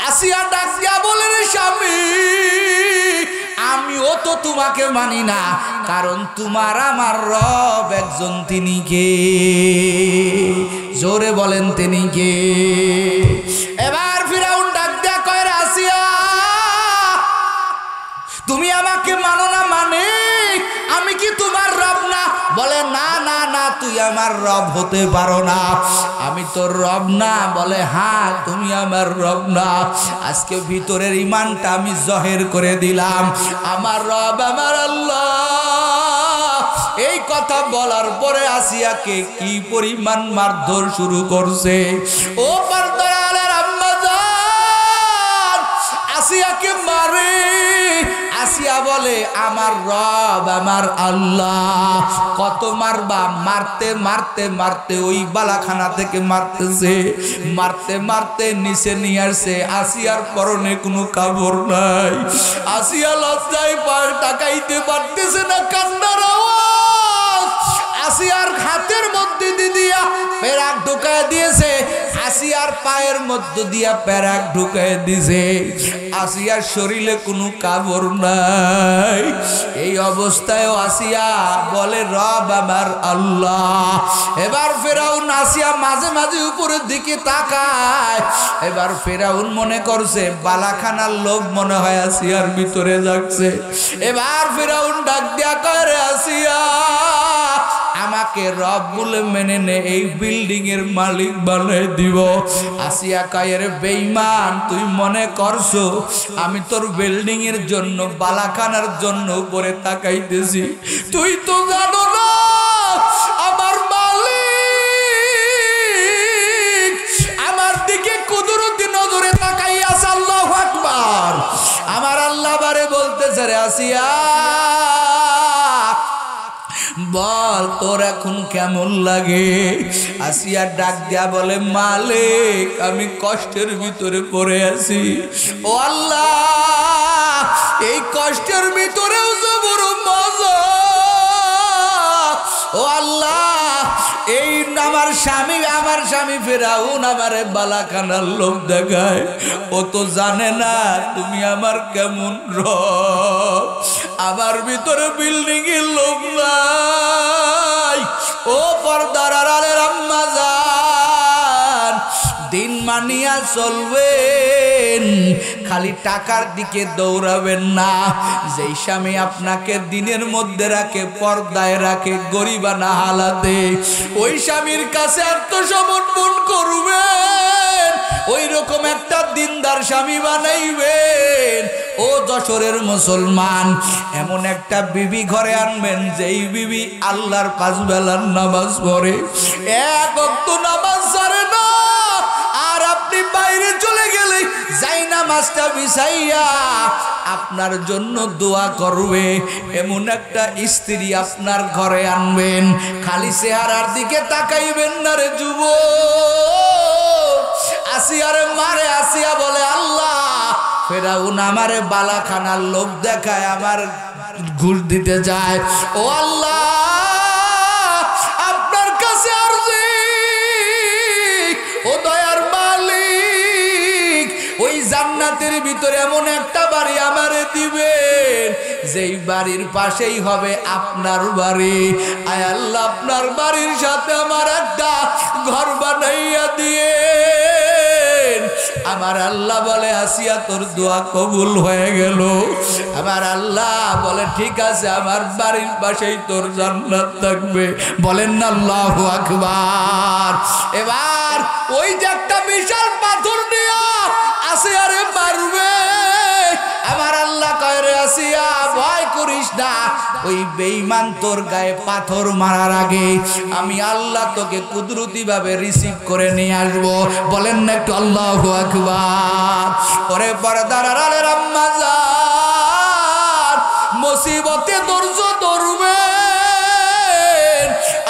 আসিয়া ডাক দিয়া বলে, রে স্বামী, আমিও তো তোমাকে মানি না, কারণ তোমার আমার রব একজন, তিনি কে? জোরে বলেন তিনি কে? এবার ফিরাউন ডাক দিয়া কয়, আসিয়া, তুমি আমাকে মানো না মানে আমি কি তোমার রব না? বলে, না না না, তুই আমার রব হতে পারো না, আমি তোর রব না। বলে, হ্যাঁ, তুমি আমার রব না। আজকে ভিতরের ইমানটা আমি জহের করে দিলাম, আমার রব আমার আল্লাহ। এই কথা বলার পরে আসিয়াকে কি পরিমাণ মারধর শুরু করছে। ও পর্দার আলের আম্মা জান, আসিয়াকে মারে। আসিয়া বলে, আমার রব আমার আল্লাহ। কত মারবা? মারতে মারতে মারতে ওই বালাখানা থেকে মারতেছে, মারতে মারতে নিচে নিয়ে আসছে। আসিয়ার পরনে কোনো কাপড় নাই। আসিয়া লজ্জায় পার তাকাইতে পারতেছে না, কান্নার আওয়াজ। আসিয়ার হাতের মধ্যে দিয়া পেরাক ঢুকায় দিয়েছে, আসিয়ার পায়ের মধ্যে দিয়া পেরাক ঢুকায় দিয়েছে। আসিয়ার শরীরে কোনো কাপড় নাই। এই অবস্থায় আসিয়া বলে, রব আমার আল্লাহ। এবার ফেরাউন আসিয়া মাঝে মাঝে উপরের দিকে তাকায়। এবার ফেরাউন মনে করছে বালাখানার লোক মনে হয় আসিয়ার ভিতরে যাচ্ছে। এবার ফেরাউন ডাক দিয়া করে, আসিয়া, আমাকে রব বলে মেনে নে, এই বিল্ডিং এর মালিক বানাই দিব। আসিয়া কায়ের বেঈমান, তুই মনে করছো আমি তোর বিল্ডিং এর জন্য, বালাখানার জন্য উপরে তাকাইতেছি? তুই তো জানো না আমার মালিক আমার দিকে কুদরতি নজরে তাকাইয়াছে। আল্লাহু আকবার। আমার আল্লাহ বারে বলতেছে, রে আসিয়া, বল তোর এখন কেমন লাগে? আসিয়া ডাক দিয়া বলে, মালিক, আমি কষ্টের ভিতরে পড়ে আছি। ও আল্লাহ, এই কষ্টের ভিতরেও যে বড় মজা। ও আল্লাহ, এই আমার স্বামী ফেরাউন আমারে বালাখানার লোক দেখায়। ও তো জানে না তুমি আমার কেমন রব। আমার ভিতরে বিল্ডিং এর লোক নাই। ও পর্দার আড়ালের আম্মা জান, দিন মানিয়া চলবেন, খালি টাকার দিকে দৌড়াবেন না। যেই স্বামী আপনাকে দিনের মধ্যে রাখে, পর্দায় রাখে, গরিবানা হালাতে, ওই স্বামীর কাছে আত্মসমর্পণ করবেন। ওই রকম একটা দিনদার স্বামী বানাইবেন। ও যশোরের মুসলমান, এমন একটা বিবি ঘরে আনবেন যেই বিবি আল্লাহর 5 বেলার নামাজ পড়ে, এক ওয়াক্ত নামাজ ছাড়ে না। আর আপনি বাইরে চলে গেলে যাই নামাজটা বিছাইয়া আপনার জন্য দোয়া করবে, এমন একটা স্ত্রী আপনার ঘরে আনবেন। খালি চেহারার দিকে তাকাইবেন না রে যুবক। আসিয়ারে মারে। আসিয়া বলে, আল্লাহ, ফেরাউন আমারে বালাখানার লোক দেখায়, আমার ঘুষ দিতে যায়। ও আল্লাহ, আপনার কাছে আরজি, ও দয়ার মালিক, ওই জান্নাতের ভিতরে এমন একটা বাড়ি আমারে দিবেন যেই বাড়ির পাশেই হবে আপনার বাড়ি। আয় আল্লাহ, আপনার বাড়ির সাথে আমার একটা ঘর বানাইয়া দিয়ে। আমার আল্লাহ বলে, আসিয়া তোর দোয়া কবুল হয়ে গেল। আমার আল্লাহ বলে, ঠিক আছে, আমার বাড়ির পাশেই তোর জান্নাত থাকবে। বলেন না আল্লাহু আকবার। এবার ওই যে একটা বিশাল পাথর নিয়ে আসিয়ারে মারবে। আমার আল্লাহ কয়, রে আসিয়া, ভয় করিস না। ওই বেঈমান তোর গায়ে পাথর মারার আগে আমি আল্লাহ তোকে কুদরতি ভাবে রিসিভ করে নিয়ে আসবো। বলেন না একটু আল্লাহু আকবার। পরে পর্দার আড়ালের আম্মা জান, মুসিবতে ধৈর্য ধরবেন,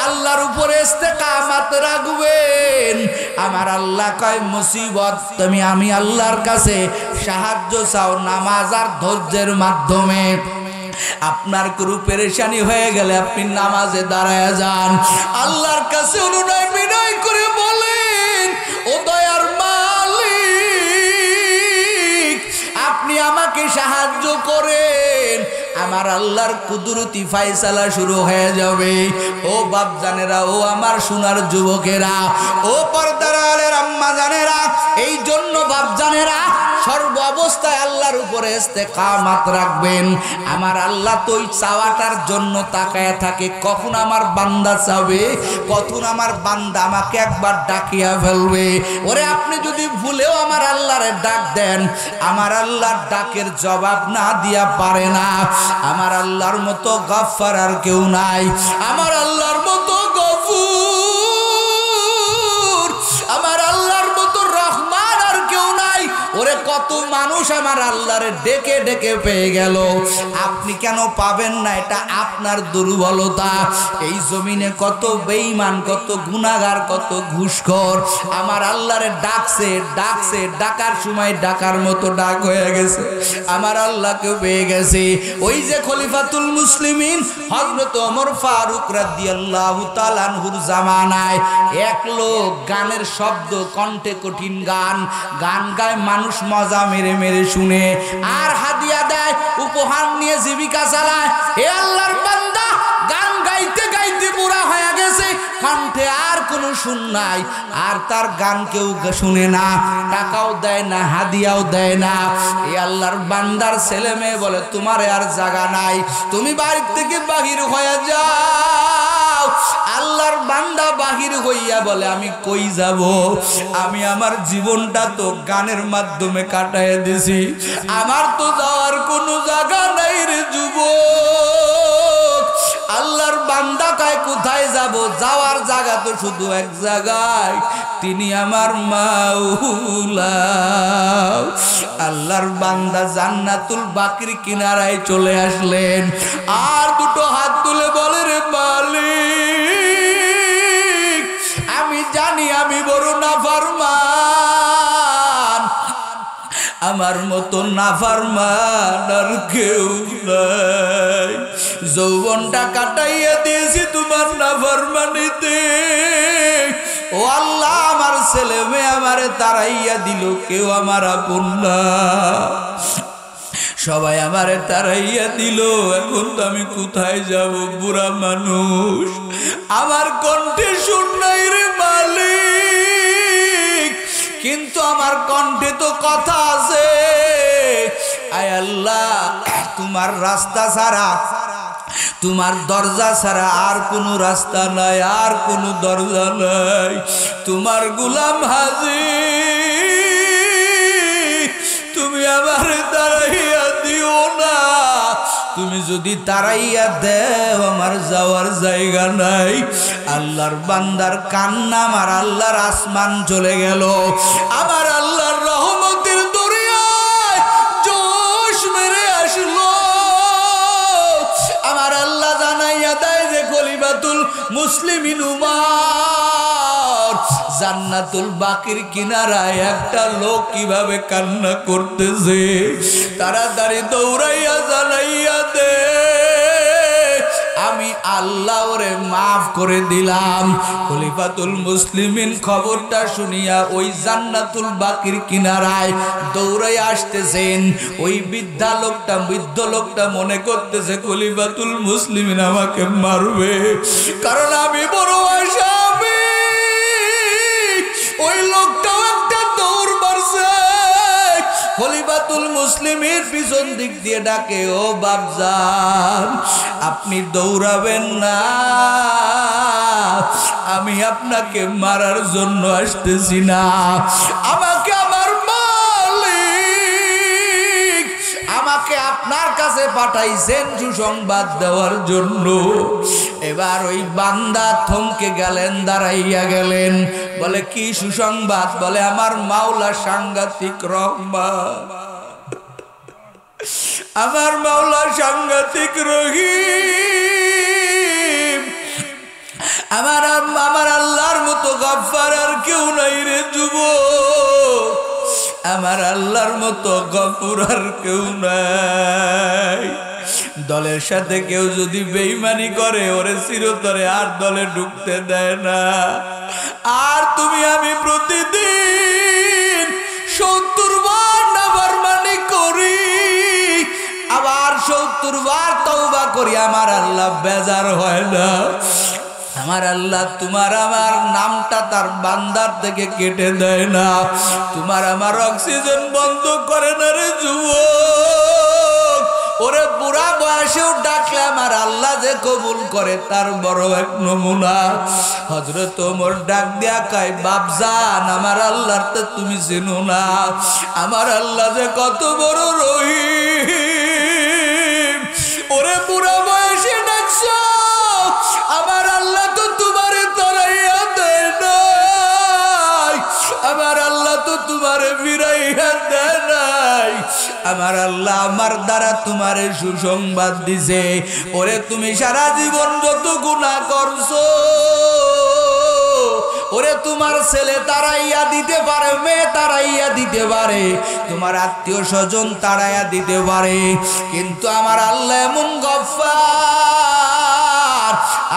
আল্লাহর উপরে ইস্তেকামত রাখবেন। আমার আল্লাহ কয়, মুসিবত তুমি আমি আল্লাহর কাছে সাহায্য চাও নামাজ আর ধৈর্যের মাধ্যমে। আপনার কোনো পেরেশানি হয়ে গেলে আপনি নামাজে দাঁড়ায় যান, আল্লাহর কাছে অনুনয় বিনয় করে বলেন, ও দয়ার মালিক, আপনি আমাকে সাহায্য করেন, আমার আল্লাহর কুদরতি ফায়সালা শুরু হয়ে যাবে। ও বাপজানেরা, ও আমার সোনার যুবকেরা, ও পর্দার আলের আম্মা জানেরা, এই জন্য বাপজানেরা সর্ব অবস্থায় আল্লাহর উপরে ইস্তেকামাত রাখবেন। আমার আল্লাহ তো ওই চাওয়াটার জন্য তাকায় থাকে, কখন আমার বান্দা চাবে, কখন আমার বান্দা আমাকে একবার ডাকিয়া ফেলবে। ওরে আপনি যদি ভুলেও আমার আল্লাহরে ডাক দেন, আমার আল্লাহর ডাকের জবাব না দিয়া পারে না। আমার আল্লাহর মতো গফফার আর কেউ নাই, আমার আল্লাহর মতো গফুর, আমার আল্লাহর মতো রহমান আর কেউ নাই। ওরে কত মানুষ আমার আল্লাহরে ডেকে ডেকে পেয়ে গেল, আপনি কেন পাবেন না? এটা আপনার দুর্বলতা। এই জমিনে কত বেঈমান, কত গুনাহগার, কত ঘুষখোর আমার আল্লাহরে ডাকছে, ডাকছে, ডাকার সময় ডাকার মতো ডাক হয়ে গেছে, আমার আল্লাহকে পেয়ে গেছে। ওই যে খলিফাতুল মুসলিমিন হযরত ওমর ফারুক রাদিয়াল্লাহু তাআলা আনহুর জামানায় এক লোক গানের শব্দ, কণ্ঠে কঠিন গান গান গায়, মানুষ মজা মেরে মেরে শুনে আর হাদিয়া দেয়, উপহার নিয়ে জীবিকা চালায়। এ আল্লাহর বান্দা গান গাইতে গাইতে পুরা হয়ে গেছে, কণ্ঠে আর কোনো সুর নাই, আর তার গান কেউ শুনে না, টাকাও দেয় না, হাদিয়াও দেয় না। এই আল্লাহর বান্দার ছেলে মেয়ে বলে তোমার আর জায়গা নাই, তুমি বাড়ি থেকে বাহির হয়ে যাও। আল্লাহর বান্দা বাহির হইয়া বলে আমি কই যাব, আমি আমার জীবনটা তো গানের মাধ্যমে কাটায় দিছি, আমার তো যাওয়ার কোনো জায়গা নাই রে যুবক। আল্লাহর বান্দা কয় কোথায় যাব, যাওয়ার জায়গা তো শুধু এক জায়গায়, তিনি আমার মাওলা। আল্লাহর বান্দা জান্নাতুল বাকির কিনারায় চলে আসলেন, আর দুটো হাত তুলে বলে রে মালিক, আমি জানি আমি বড় নাফরমান, আমার মতো নাফরমান আর কেউ নাই। যৌবনটা কাটাইয়া দিয়েছি তোমার নাফরমানিতে। ও আল্লাহ, আমার ছেলে মেয়ে আমারে তাড়াইয়া দিল, কেউ আমার আপন না, সবাই আমারে তাড়াইয়া দিল। এখন তো আমি কোথায় যাব? বুড়া মানুষ, আমার কণ্ঠে সুর নাই রে মালিক, কিন্তু আমার কণ্ঠে তো কথা আছে। আয় আল্লাহ, তোমার রাস্তা ছাড়া, তোমার দরজা ছাড়া আর কোনো রাস্তা নাই, আর কোনো দরজা নাই। তোমার গোলাম হাজির, তুমি আমার তাড়াইয়া দিও না, তুমি যদি তাড়াইয়া দেও আমার যাওয়ার জায়গা নাই। আল্লাহর বান্দার কান্না আমার আল্লাহর আসমান চলে গেল, আমার আল্লাহর রহমতের দরিয়ায় জোশ মেরে আসলো। আমার আল্লাহ জানাইয়া দেয় যে খলিফাতুল মুসলিমিন উমর জান্নাতুল বাকির কিনারায় একটা লোক কিভাবে কান্না করতেছে, তাড়াতাড়ি দৌড়াইয়া জানাইয়া দে আমি আল্লাহ ওরে মাফ করে দিলাম। খলিফাতুল মুসলিমিন খবরটা শুনিয়া ওই জান্নাতুল বাকির কিনারায় দৌড়াই আসতেছেন। ওই বৃদ্ধ লোকটা মনে করতেছে খলিফাতুল মুসলিমিন আমাকে মারবে, কারণ আমি বড় আসামি। ওই লোকটাও একটা দৌড় মারছে। খলিফাতুল মুসলিমের পিছন দিক দিয়ে ডাকে, ও বাপজান আপনি দৌড়াবেন না, আমি আপনাকে মারার জন্য আসতেছি না, আমাকে আমার মালিক আমাকে আপনার কাছে পাঠাইছেন সুসংবাদ দেওয়ার জন্য। এবার ওই বান্দা থমকে গেলেন, দাঁড়াইয়া গেলেন, বলে কি সুসংবাদ? বলে আমার মাওলা সাংঘাতিক রহমান, আমার মাওলা সাংঘাতিক রহিম, আমার আল্লাহর মতো গফফার আর কেউ নাই রে যুবক, আমার আল্লাহর মতো গফুর আর কেউ নাই। দলের সাথে কেউ যদি বেঈমানি করে ওরে চিরতরে আর দলে ঢুকতে দেয় না। আর তুমি আমি প্রতিদিন 70 বার নাফরমানি করি, 70 বার তওবা করি আমার আল্লাহ বেজার হয় না। আমার আল্লাহ তোমার আমার নামটা তার বান্দার থেকে কেটে দেয় না। তোমার আমার অক্সিজেন বন্ধ করে না রে যুবক। ওরে বুড়া বয়সেও ডাকলে আমার আল্লাহ যে কবুল করে তার বড় এক নমুনা। হযরত ওমর ডাক দিয়া কয় বাপজান আমার আল্লাহর তো তুমি চিনো না। আমার আল্লাহ যে কত বড় রহিম। ওরে বুড়া বয়সে ডাকছো, আমার আল্লাহ তো তোমারে তরাইয়া দেয় নাই। আমার আল্লাহ তো তোমারে ফিরাইয়া দেয় নাই। আমার আল্লাহ আমার দ্বারা তোমারে সুসংবাদ দিছে। ওরে তুমি সারা জীবন যত গুনাহ করছো, ওরে তোমার ছেলে তাড়াইয়া দিতে পারে, মেয়ে তাড়াইয়া দিতে পারে, তোমার আত্মীয় স্বজন তাড়াইয়া দিতে পারে, কিন্তু আমার আল্লাহ এমন গফফার,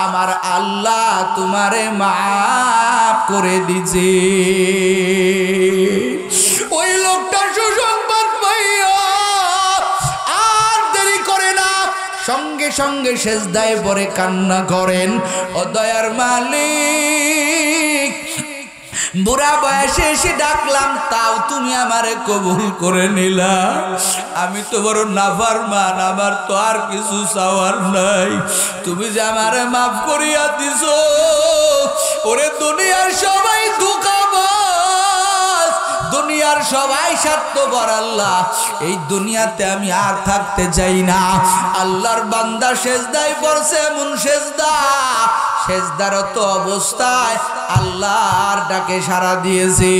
আমার আল্লাহ তোমারে মাফ করে দিছে। ওই লোকটা সুসংবাদ পাইয়া আর দেরি করে না, সঙ্গে সঙ্গে সেজদায় পড়ে কান্না করেন, ও দয়ার মালিক বুড়া বয়সে এসে ডাকলাম তাও তুমি আমারে কবুল করে নিলা। আমি তো বড় নাফরমান, আমার তো আর কিছু চাওয়ার নাই। তুমি যে আমারে মাফ করিয়া দিছো। ওরে দুনিয়ার সবাই ধোঁকাবাজ, দুনিয়ার সবাই স্বার্থপর আল্লাহ, এই দুনিয়াতে আমি আর থাকতে চাই না। আল্লাহর বান্দা সেজদায় পড়ছে, এমন সেজদা, সেজদারত অবস্থায় আল্লাহর ডাকে সাড়া দিয়েছে।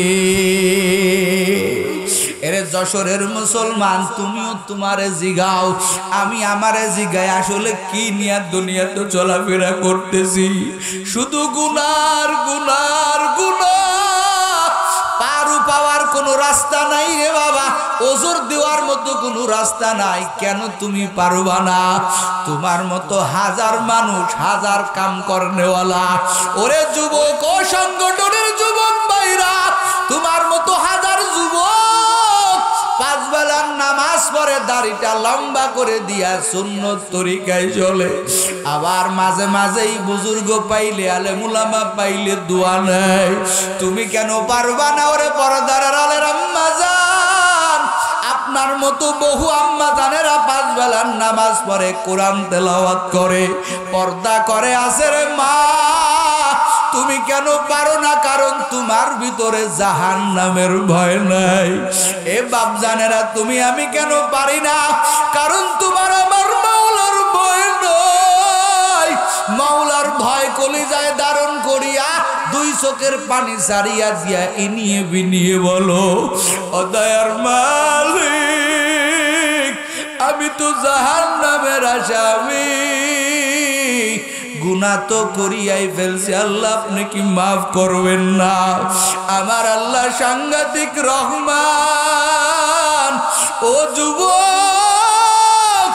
এরে যশোরের মুসলমান, তুমিও তোমারে জিগাও, আমি আমারে জিগাই আসলে কি নিয়ে দুনিয়াতে চলাফেরা করতেছি। শুধু গুনার গুনার গুনাহ, পারু পাওয়ার কোনো রাস্তা নাই রে বাবা, ওজোর দেওয়ার মতো কোনো রাস্তা নাই। কেন তুমি পারবা না? তোমার মতো হাজার মানুষ, হাজার কাম করনেওয়ালা। ওরে যুবক, ও সংগঠনের যুবক ভাইরা, তোমার মতো হাজার যুবক 5 বেলার নামাজ পড়ে, দাড়িটা লম্বা করে দিয়া সুন্নত তরিকায় চলে, আবার মাঝে মাঝেই বুজুর্গ পাইলে, আলেম উলামা পাইলে দোয়া নেয়। তুমি কেন পারবা না? ওরে পর্দার আড়ালের আম্মা জান, আপনার মতো বহু আম্মা জানেরা 5 বেলার নামাজ পড়ে, কোরআন তেলাওয়াত করে, পর্দা করে আছে রে মা। তুমি কেন পারো না? কারণ তোমার ভিতরে জাহান্নামের ভয় নাই। এ বাপ জানেরা, তুমি আমি কেন পারি না? কারণ তোমার আমার মাওলার ভয় নাই। মাওলার ভয় কলিজায় ধারণ করিয়া 2 চোখের পানি ছাড়িয়া দিয়া ইনিয়ে বিনিয়ে বলো, ও দয়ার মালিক, আমি তো জাহান্নামের আসামি, গুনাহ তো করিয়াই ফেলছি, আল্লাহ আপনি কি মাফ করবেন না? আমার আল্লাহ সাংঘাতিক রহমান। ও যুবক,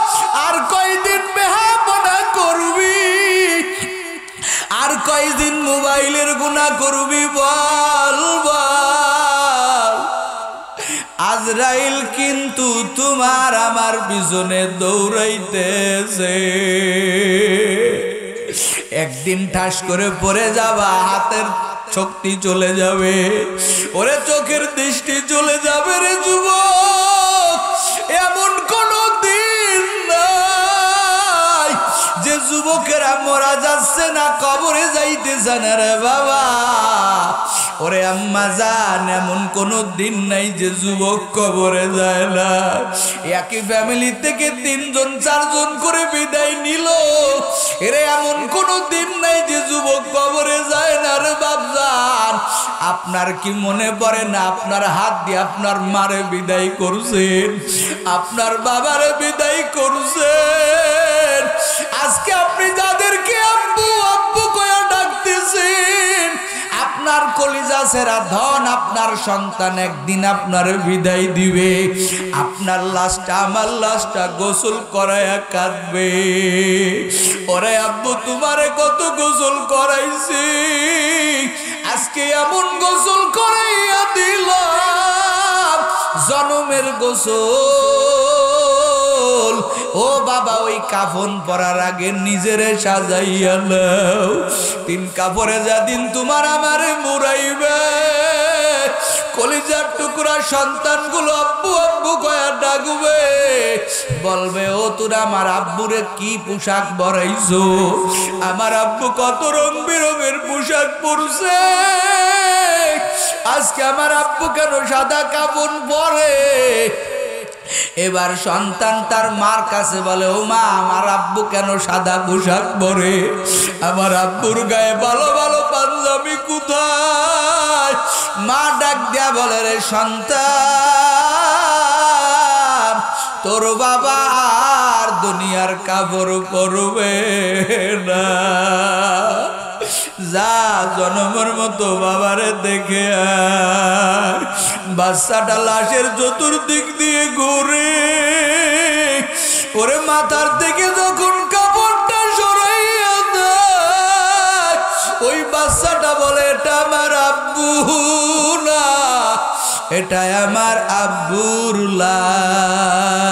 আর কয়দিন বেহাপনা করবি? আর কয়দিন মোবাইলের গুনাহ করবি? বল বল। আজরাইল কিন্তু তোমার আমার পিছনে দৌড়াইতেছে। একদিন ঠাস করে পড়ে যাবা, হাতের শক্তি চলে যাবে, ওরে চোখের দৃষ্টি চলে যাবে রে যুবক। এমন কোন দিন নাই যে যুবকেরা মরা যাচ্ছে না, কবরে যাইতেছে না রে বাবা। ওরে আম্মা জান, এমন কোন দিন নাই যে যুবক কবরে যায় না। একই ফ্যামিলি থেকে 3 জন 4 জন করে বিদায় নিল, এরে এমন কোন দিন নাই যে যুবক কবরে যায় না রে বাপজান। আপনার কি মনে পড়ে না আপনার হাত দিয়ে আপনার মারে বিদায় করছেন, আপনার বাবারে বিদায় করছেন? আজকে আপনি যাদেরকে আব্বু আব্বু কইয়া ডাকতেছেন, আপনার কলিজা সেরা ধন, আপনার সন্তান একদিন আপনার বিদায় দিবে। আপনার লাশটা আমার লাশটা গোসল করাইয়া কাঁদবে, ওরে আব্বু তোমারে কত গোসল করাইছি, আজকে এমন গোসল করাইয়া দিলাম, জনমের গোসল ও বাবা ওই কাফন পরার আগে নিজেরে সাজাইয়া নাও। 3 কাপড়ে যেদিন তোমার আমারে মুড়াইবে কলিজার টুকরা সন্তানগুলো আব্বু আব্বু কয়া ডাকবে, বলবে ও তোরা আমার আব্বুরে কি পোশাক পরাইছো? আমার আব্বু কত রং বেরঙের পোশাক পরছে, আজকে আমার আব্বু কেন সাদা কাপড় পরে? এবার সন্তান তার মার কাছে বলে ও মা আমার আব্বু কেন সাদা পোশাক পরে? আমার আব্বুর গায়ে ভালো ভালো পাঞ্জাবি কোথায়? মা ডাক দিয়া বলে রে সন্তান তোর বাবা আর দুনিয়ার কাপড় পরবে না, যা জনমের মতো বাবারে দেখে আয়। বাচ্চাটা লাশের চতুর্দিক দিয়ে ঘুরে, ওরে মাথার থেকে যখন কাপড়টা সরাইয়া দেয় ওই বাচ্চাটা বলে এটা আমার আব্বু না, এটা আমার আব্বুর লাশ।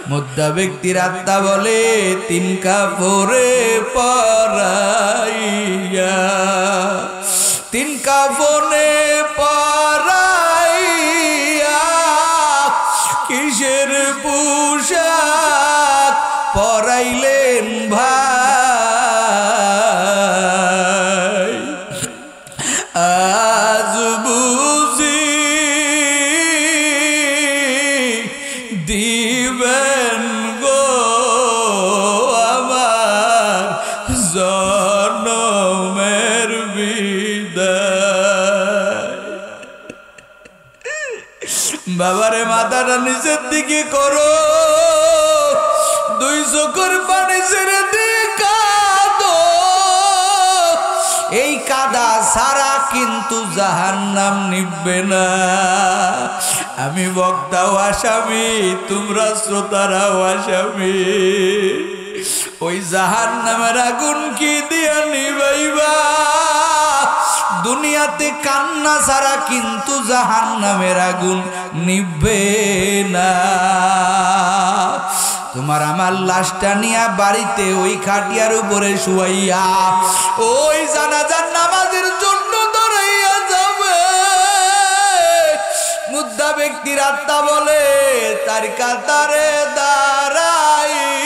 মুদ্রা ব্যক্তির আত্মা বলে 3 কাপড়ে পরাইয়া, 3 কাপড়ে পরাইয়া কিসের পোশাক পরাইলেন ভাই? আজ বুঝি দিবেন গো আমার জনমের বিদায়। বাবারে মাথাটা নিচের দিকে করো, 2 চোখের পানি ছেড়ে দিয়ে কাঁদো। এই কাদা সারা কিন্তু জাহান্নাম নিবে না। আমি বক্তাও আসামি, তোমরা শ্রোতারাও আসামি। ওই জাহান্নামের আগুন কি দিয়া নিবাইবা? দুনিয়াতে কান্না ছাড়া কিন্তু জাহান্নামের আগুন নিবে না। তোমার আমার লাশটা নিয়ে বাড়িতে ওই খাটিয়ার উপরে শুয়াইয়া ওই জানাজার নামাজের জন্য দৌড়াইয়া যাবে। মুদ্রা ব্যক্তির আত্মা বলে তার কাতারে দাঁড়াইয়া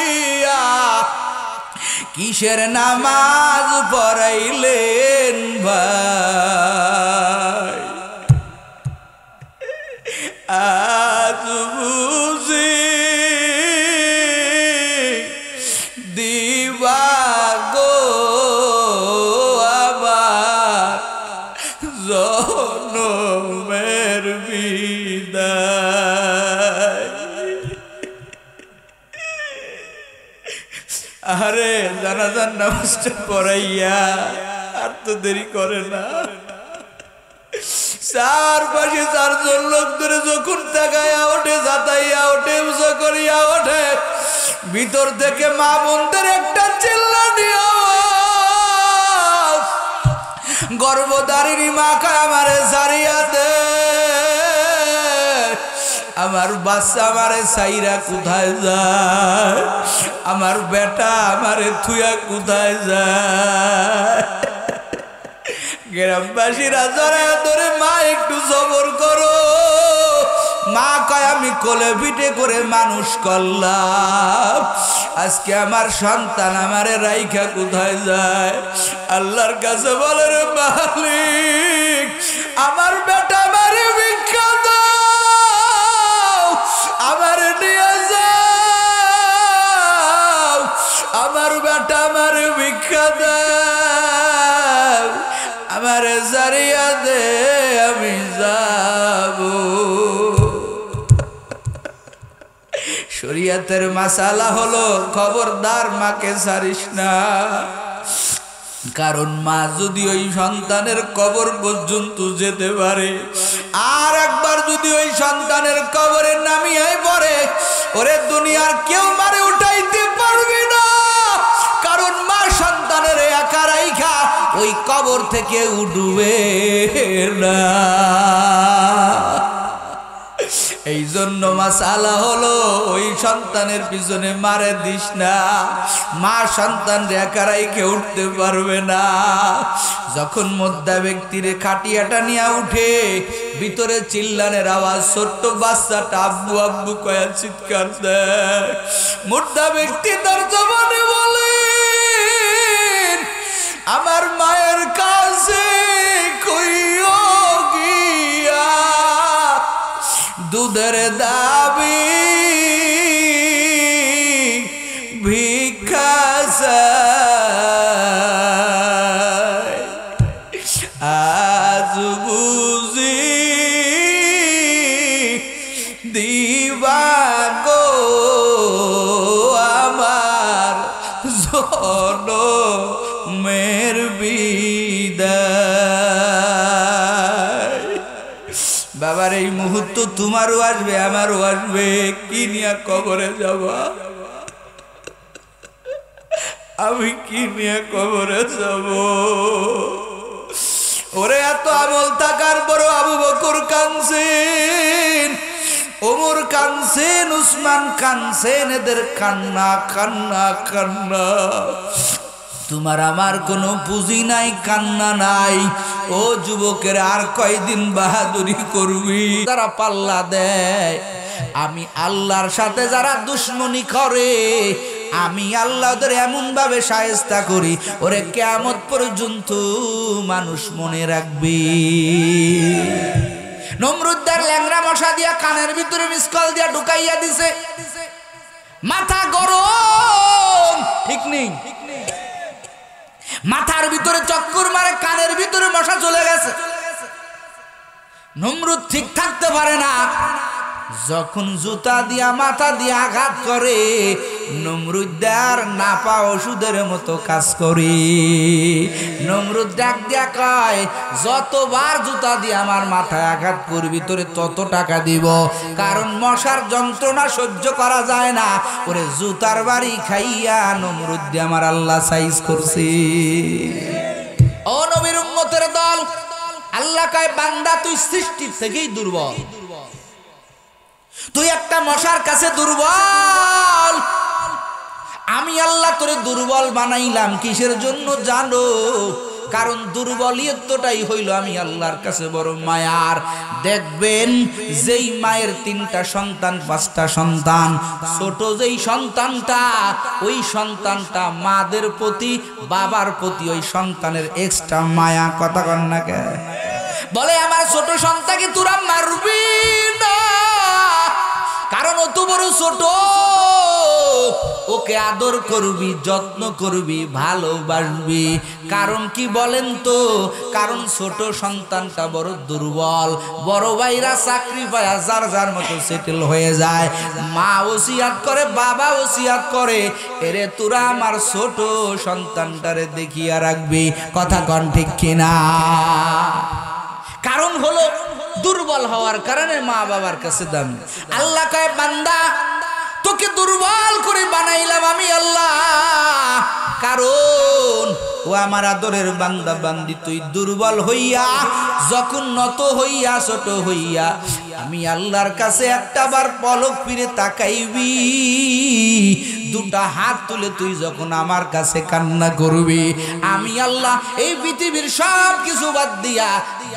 কিসের নামাজ পড়াইলেন ভাই? আজ বুঝি দিবা গো আমার জনমের বিদায়। আরে জানাজার নামাজটা পড়াইয়া আর তো দেরি করে না। 4 পাশে 4 জন লোক ধরে যখন তাকাইয়া ওঠে, যাতাইয়া ওঠে, উঁচু করিয়া ওঠে, ভিতর থেকে মা বোনদের একটা চিল্লানি আওয়াজ। গর্ভধারিণী মা কয় আমারে ছাড়িয়া দে, আমার বাচ্চা আমারে ছাইরা কোথায় যায়? আমার বেটা আমারে থুয়া কোথায় যায়? গ্রামবাসীরা জড়ায় ধরে মা একটু সবর করো। মা কয় আমি কোলে পিঠে করে মানুষ করলাম, আজকে আমার সন্তান আমারে রাইখা কোথায় যায়? আল্লাহর কাছে বলে রে মালিক আমার বেটা আমারে ভিক্ষা দাও, আমারে নিয়ে যাও, আমার বেটা আমারে ভিক্ষা দাও, আমারে জারিয়া দে আমি যাব। শরীয়তের মাসালা হলো খবরদার মাকে ছাড়িস না, কারণ মা যদি ওই সন্তানের কবর পর্যন্ত যেতে পারে, আর একবার যদি ওই সন্তানের কবরে নামিয়ে পড়ে, ওরে দুনিয়ার কেউ মারে উঠাইতে পারবে না, কারণ মা সন্তানের একা রাইখা ওই কবর থেকে উঠবে না। এই জন্য মাসালা হলো ওই সন্তানের পিছনে মারে দিস না, মা সন্তান একারাই কেউ উঠতে পারবে না। যখন মুর্দা ব্যক্তির খাটিয়াটা নিয়ে উঠে ভিতরে চিল্লানের আওয়াজ, ছোট্ট বাচ্চাটা আব্বু আব্বু কয়া চিৎকার দেয়। মুর্দা ব্যক্তি তার জবানে বলে, আমার মায়ের কাছে কইও গিয়া দুধের দাবি ভিক্ষা চাই, আজ বুঝি দিবা গো আমার জনমের বিদায়। বাবার এই মুহূর্ত তোমারও আসবে আমারও আসবে, কি নিয়ে কবরে যাবা, আমি কি নিয়ে কবরে যাব। ওরে এত আমল থাকার বড় আবু বকর কানছেন, ওমর কানছেন, উসমান কানছেন, এদের কান্না কান্না কান্না। তোমার আমার কোনো পুঁজি নাই, কান্না নাই। ও যুবকের আর কয়দিন বাহাদুরি করবি? যারা পাল্লা দেয়, আমি আল্লাহর সাথে যারা দুশ্মনী করে, আমি আল্লাহ ওদের এমন ভাবে শায়েস্তা করি, ওরে কিয়ামত পর্যন্ত মানুষ মনে রাখবে। নমরুদ্দার ল্যাংড়া মশা দিয়া কানের ভিতরে মিসকল দিয়া ঢুকাইয়া দিছে, মাথা গরম, ঠিক নেই, মাথার ভিতরে চক্কর মারে, কানের ভিতরে মশা চলে গেছে। নমরুদ ঠিক থাকতে পারে না, যখন জুতা দিয়া মাথা দিয়ে আঘাত করে, নমরুদ্দার নাপা ওষুধের মতো কাজ করে। নমরুদ ডাক দিয়া কয়, যতবার জুতা দিয়ে আমার মাথায় আঘাত করবি তোরে তত টাকা দিব, কারণ মশার যন্ত্রণা সহ্য করা যায় না। ওরে জুতার বাড়ি খাইয়া নমরুদ দিয়ে আমার আল্লাহ সাইজ করছে। ও নবীর উম্মতের দল, আল্লাহ কয়, বান্দা তুই সৃষ্টির থেকেই দুর্বল, তুই একটা মশার কাছে দুর্বল। আমি আল্লাহ তোরে দুর্বল বানাইলাম কিসের জন্য জানো? কারণ দুর্বলিয়তটাই হইল আমি আল্লাহর কাছে বড় মায়ার। দেখবেন যেই মায়ের 3টা সন্তান 5টা সন্তান, ছোট যেই সন্তানটা, ওই সন্তানটা মাদের প্রতি বাবার প্রতি ওই সন্তানের এক্সট্রা মায়া। কথা কন না কে? বলে আমার ছোট সন্তানকে তোরা মারবি না, কারণ ও তো বড় ছোট, ওকে আদর করবি, যত্ন করবি, ভালোবাসবি। কারণ কি বলেন তো? কারণ ছোট সন্তানটা বড় দুর্বল, বড় ভাইরা চাকরি পায় যার যার মতো সেটেল হয়ে যায়। মা ওসিয়াত করে, বাবা ওসিয়াত করে, এরে তোরা আমার ছোট সন্তানটারে দেখিয়া রাখবি। কথা কন ঠিক কিনা? কারণ হলো দুর্বল হওয়ার কারণে মা বাবার কাছে দাম। আল্লাহ কয়, বান্দা তোকে দুর্বল করে বানাইলাম আমি আল্লাহ, কারণ ও আমার আদরের বান্দা বান্দি, তুই দুর্বল হইয়া যখন নত হইয়া ছোট হইয়া আমি আল্লাহর কাছে একটাবার পলক ফিরে তাকাইবি, 2টা হাত তুলে তুই যখন আমার কাছে কান্না করবি, আমি আল্লাহ এই পৃথিবীর সব কিছু বাদ দিয়া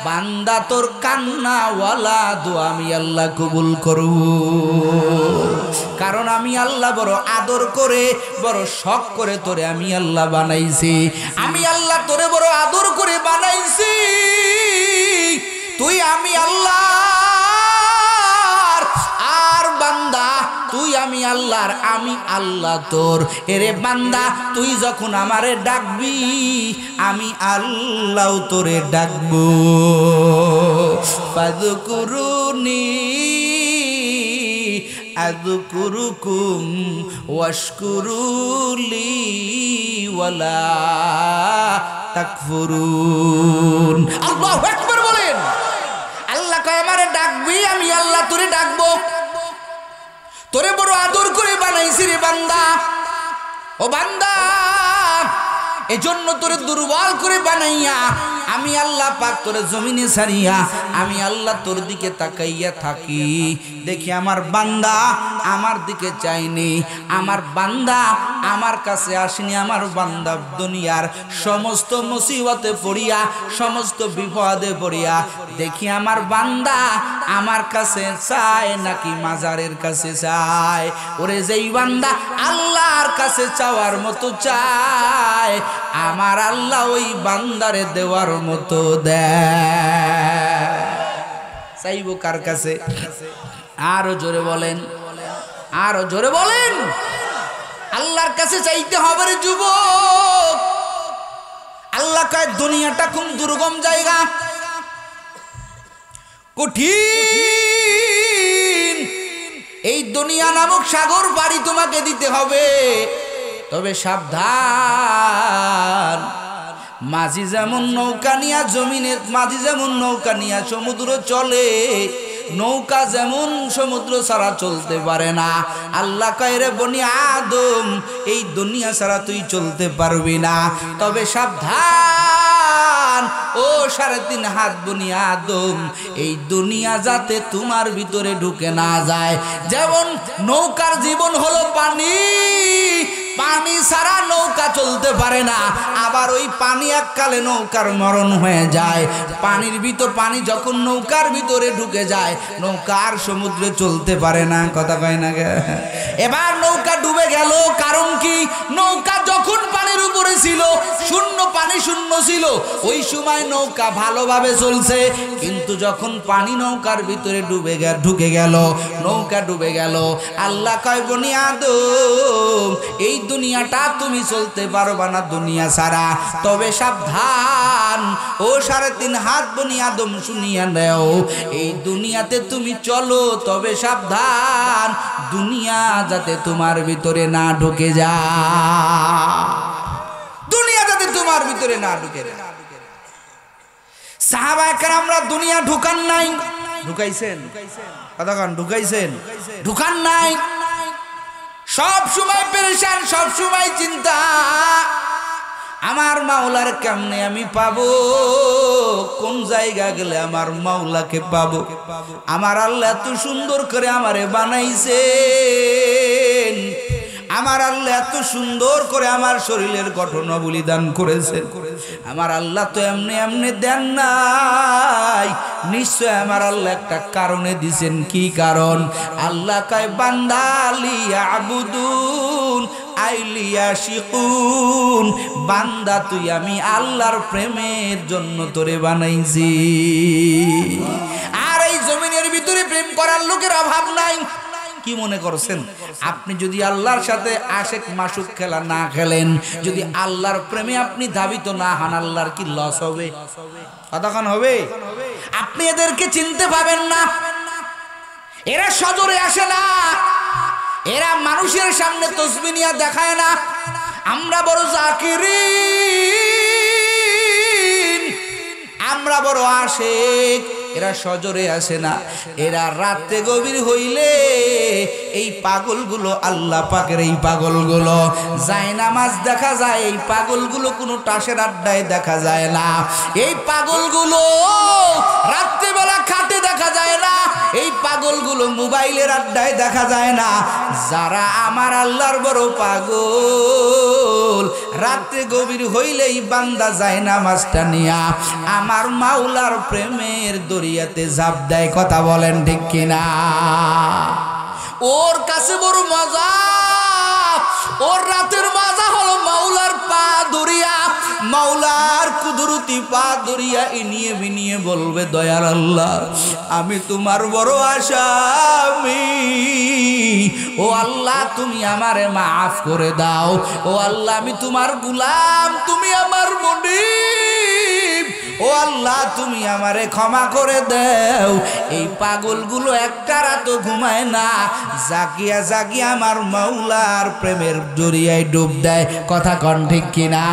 বান্দা তোর কান্না ওয়ালা দোয়া আমি আল্লাহ কবুল করব। কারণ আমি আল্লাহ বড় আদর করে, বড় শখ করে তোরে আমি আল্লাহ বানাইছি। আমি আল্লাহ তোরে বড় আদর করে বানাইছি, তুই আমি আল্লাহ আর বান্দা তুই আমি আল্লাহর, আমি আল্লাহ তোর। এরে বান্দা তুই যখন আমারে ডাকবি আমি আল্লাহ তোরে ডাকবো। ফাযকুরুনি আযকুরুকুম ওয়াশকুরুলি ওয়ালা তাকফুরুন। আল্লাহু আকবার বলেন। আল্লাহ কয় আমারে ডাকবি আমি আল্লাহ তোরে ডাকবো, তোরে বড় আদর করে বানাইছি রে বান্দা। ও বান্দা এজন্য তোরে দুর্বল করে বানাইয়া আমি আল্লাহ পাক তোরে জমিনে ছাড়িয়া আমি আল্লাহ তোর দিকে তাকাইয়া থাকি। দেখি আমার বান্দা আমার দিকে চাইনি, আমার বান্দা আমার কাছে আসেনি, আমার বান্দা দুনিয়ার সমস্ত মুসিবতে পড়িয়া সমস্ত বিপদে পড়িয়া দেখি আমার বান্দা আমার কাছে চায় নাকি মাজারের কাছে চায়। ওরে যেই বান্দা আল্লাহর কাছে চাওয়ার মতো চায় আমার আল্লাহ ওই বান্দারে দেওয়ার মতো দেয়। চাইবো কার কাছে? আরো জোরে বলেন, আরো জোরে বলেন। আল্লাহর কাছে চাইতে হবে রে যুবক। আল্লাহ কয় দুনিয়াটা খুব দুর্গম জায়গা, কঠিন। এই দুনিয়া নামক সাগর পাড়ি তোমাকে দিতে হবে, তবে সাবধান। মাঝি যেমন নৌকা নিয়া জমিনের মাঝি যেমন নৌকা নিয়া সমুদ্র চলে, নৌকা যেমন সমুদ্র ছাড়া চলতে পারে না। আল্লাহ কয় রে বনি আদম এই দুনিয়া ছাড়া তুই চলতে পারবি না, তবে সাবধান ও 3.5 হাত বনি আদম, এই দুনিয়া যাতে তোমার ভিতরে ঢুকে না যায়। যেমন নৌকার জীবন হলো পানি, পানি ছাড়া নৌকা চলতে পারে না। আবার ওই পানি এককালে নৌকার মরণ হয়ে যায়। পানির ভিতর পানি যখন নৌকার ভিতরে ঢুকে যায় নৌকা আর সমুদ্রে চলতে পারে না। কথা কয় না গে? এবার নৌকা ডুবে গেল, কারণ কি? নৌকা যখন পানির উপরে ছিল শূন্য, পানি শূন্য ছিল, ওই সময় নৌকা ভালোভাবে চলছে। কিন্তু যখন পানি নৌকার ভিতরে ঢুকে গেল, নৌকা ডুবে গেল। আল্লাহ কয় বনি আদম এই দুনিয়াটা তুমি চলতে পারবা না দুনিয়া ছাড়া, তবে সাবধান ও 3.5 হাত বনি আদম শুনিয়া নেও, এই দুনিয়াতে তুমি চলো, তবে সাবধান দুনিয়া যাতে তোমার ভিতরে না ঢুকে যায়, দুনিয়া যাতে তোমার ভিতরে না ঢুকে যায়। সাহাবায়ে কেরামরা দুনিয়া ঢুকান নাই, ঢুকাইছেন? কথা কন, ঢুকাইছেন? ঢুকান নাই। সব সময় পেরেশান, সব সময় চিন্তা, আমার মাওলার কেমনে আমি পাবো, কোন জায়গা গেলে আমার মাওলাকে পাবো। আমার আল্লাহ এত সুন্দর করে আমারে বানাইছেন, আমার আল্লাহ এত সুন্দর করে আমার শরীরের গঠন বলিদান করেছেন। আমার আল্লাহ তো এমনি এমনি দেন নাই, নিশ্চয় আমার আল্লাহ একটা কারণে দিছেন। কি কারণ? আল্লাহ কয় বান্দা লিয়াবুদুন আইলিয়া শিকুন, বান্দা তুই আমি আল্লাহর প্রেমের জন্য তোরে বানাইছি। আর এই জমিনের ভিতরে প্রেম করার লোকের অভাব নাই। কি মনে করছেন? আপনি যদি আল্লাহর সাথে আশেক মাসুক খেলা না খেলেন, যদি আল্লাহর প্রেমে আপনি ধাবিত না হন, আল্লাহর কি লস হবে? কতক্ষণ হবে? আপনি এদেরকে চিনতে পাবেন না, এরা সজরে আসে না, এরা মানুষের সামনে তসবিহ নিয়ে দেখায় না। আমরা বড় জাকিরিন, আমরা বড় আশেক, এরা সজরে আসে না। এরা রাতে গভীর হইলে এই পাগলগুলো, আল্লাহ পাকের এই পাগলগুলো যায় নামাজ দেখা যায়, এই পাগলগুলো কোনো টাসের আড্ডায় দেখা যায় না। এই পাগলগুলো রাত্রেবেলা খাটে দেখা যায় না, এই পাগলগুলো মোবাইলের আড্ডায় দেখা যায় না। যারা আমার আল্লাহর বড় পাগল, রাতে গভীর হইলেই বান্দা যায় নামাজটা নিয়া আমার মাওলার প্রেমের দরিয়াতে ঝাঁপ দেয়। কথা বলেন ঠিক কিনা? ওর কাছে বড় মজা, ওর রাতের মজা হলো মাওলার পা দরিয়া, মাওলার কুদরতি পা দরিয়া ইনিয়ে বিনিয়ে বলবে দয়ার আল্লাহ আমি তোমার বড় আসামি, ও আল্লাহ তুমি আমারে মাফ করে দাও, ও আল্লাহ আমি তোমার গোলাম, তুমি আমার মুনিব, ও আল্লাহ তুমি আমারে ক্ষমা করে দাও। এই পাগলগুলো একটা রাতও ঘুমায় না, জাগিয়া জাগিয়া আমার মাওলার প্রেমের দরিয়ায় ডুব দেয়। কথা কন ঠিক কিনা?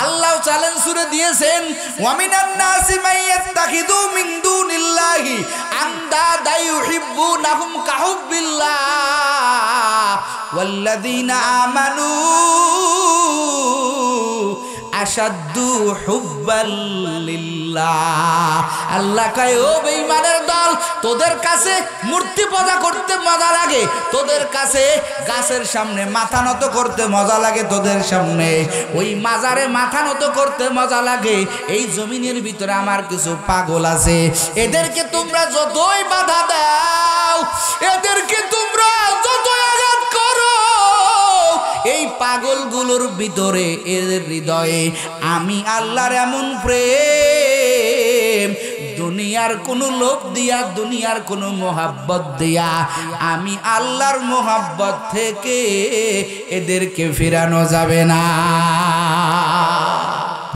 আল্লাহ চ্যালেঞ্জ ছুড়ে দিয়েছেন, ওয়ামিনান নাসি মাইয়াত্তাখিযু মিন দুনিল্লাহি আনদাদা ইউহিব্বুনাহুম কাহুব্বিল্লাহ ওয়াল্লাযীনা আমানু আশাদ্দু হুব্বাল লিল্লাহ। আল্লাহ কয় ও বেঈমানের দল, তোদের কাছে মূর্তি পূজা করতে মজা লাগে, তোদের কাছে গাছের সামনে মাথা নত করতে মজা লাগে, তোদের সামনে ওই মাজারে মাথা নত করতে মজা লাগে। এই জমিনের ভিতরে আমার কিছু পাগল আছে, এদেরকে তোমরা যতই বাধা দাও, এদেরকে তোমরা যতই আঘাত করো, এই পাগলগুলোর ভিতরে এদের হৃদয়ে আমি আল্লাহর এমন প্রেম, দুনিয়ার কোনো লোভ দিয়া, দুনিয়ার কোনো মোহাব্বত দিয়া আমি আল্লাহর মোহাব্বত থেকে এদেরকে ফেরানো যাবে না।